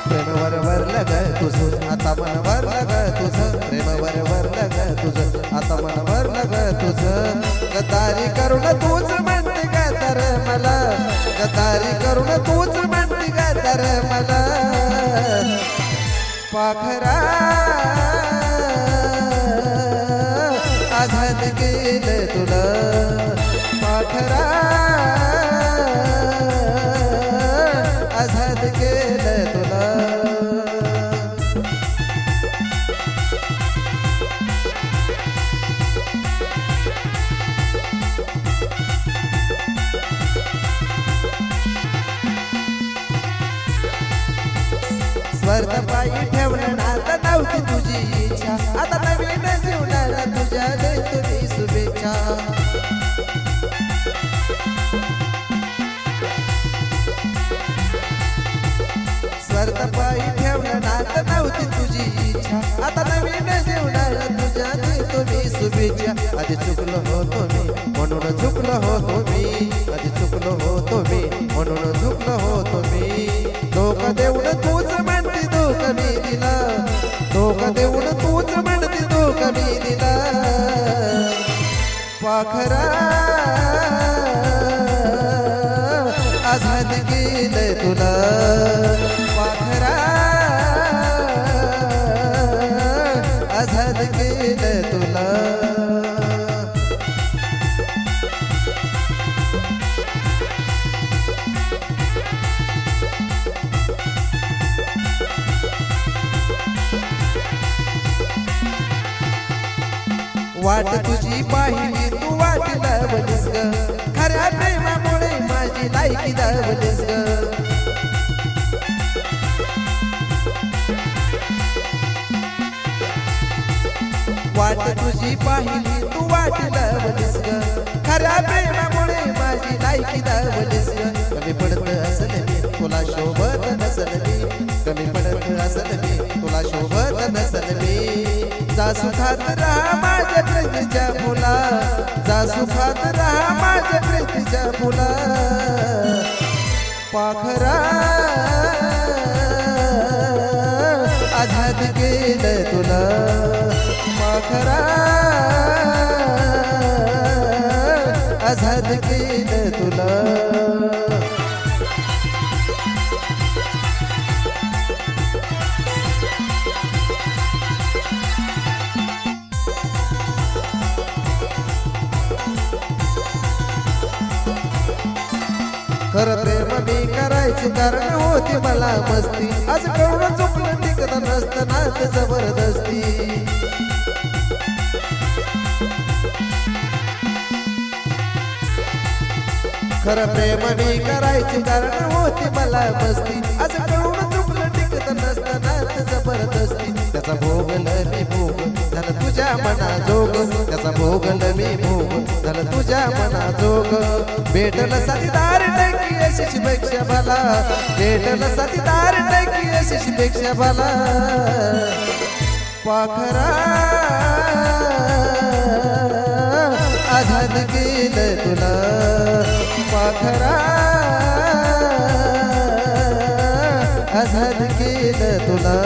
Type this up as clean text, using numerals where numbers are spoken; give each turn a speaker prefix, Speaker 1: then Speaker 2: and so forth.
Speaker 1: प्रेमवर वरलं ग तुझं आता मन भरलं ग तुझं प्रेमवर वरलं ग तुझं आता मन भरलं ग तुझं गद्दारी करून तूच म्हणते ग तर मला गद्दारी करून तूच म्हणते ग तर मला पाखरा आझाद गेलं तुला पाखरा आझाद गेलं तुला स्वर्ग पायी ठेवलं नात नव्हती तुझी इच्छा आता नवीन जीवनाला तुझ्या देतो मी शुभेच्छा स्वर्ग पायी ठेवलं नात नव्हती तुझी इच्छा आता नवीन जीवनाला तुझ्या देतो मी शुभेच्छा आधी चुकलो होतो मी म्हणून चुकलो होतो मी आधी चुकलो होतो मी म्हणून चुकलो होतो मी धोका देऊन तूच म्हणते धोका मी दिला धोका देऊन तूच म्हणते धोका मी दिला पाखरा आझाद गेलंय तुला पाखरा आझाद गेलंय तुला वाट तुझी पाहिली तू वाट लावलीस ग खऱ्या प्रेमामुळे माझी लायकी दावलीस ग वाट तुझी पाहिली तू वाट लावलीस ग खऱ्या प्रेमामुळे माझी लायकी दावलीस ग कमी पडत असल मी तुला शोभत नसल मी कमी पडत असल मी तुला शोभत नसल मी जा सुखात राहा माझ्या प्रीतीच्या फुला जा सुखात राहा माझ्या प्रीतीच्या फुला पाखरा आझाद केलं तुला पाखरा आझाद केलं तुला खरं प्रेम मी करायचं कारण होती मला मस्ती आज कळून चुकलं टिकत नसतं नात जबरदस्ती खरं प्रेम मी करायचं कारण होती मला मस्ती आज कळून चुकलं टिकत नसतं नात जबरदस्ती त्याचा भोगलं मी भोग झालं तुझ्या मना जोग त्याचा भोगलं मी भोग झालं तुझ्या मना जोग भेटलं साथीदार टैकी यशस्वी पेक्षा भला भेटलं साथीदार टैकी यशस्वी पेक्षा भला पाखरा आझाद केलं तुला पाखरा आझाद केलं तुला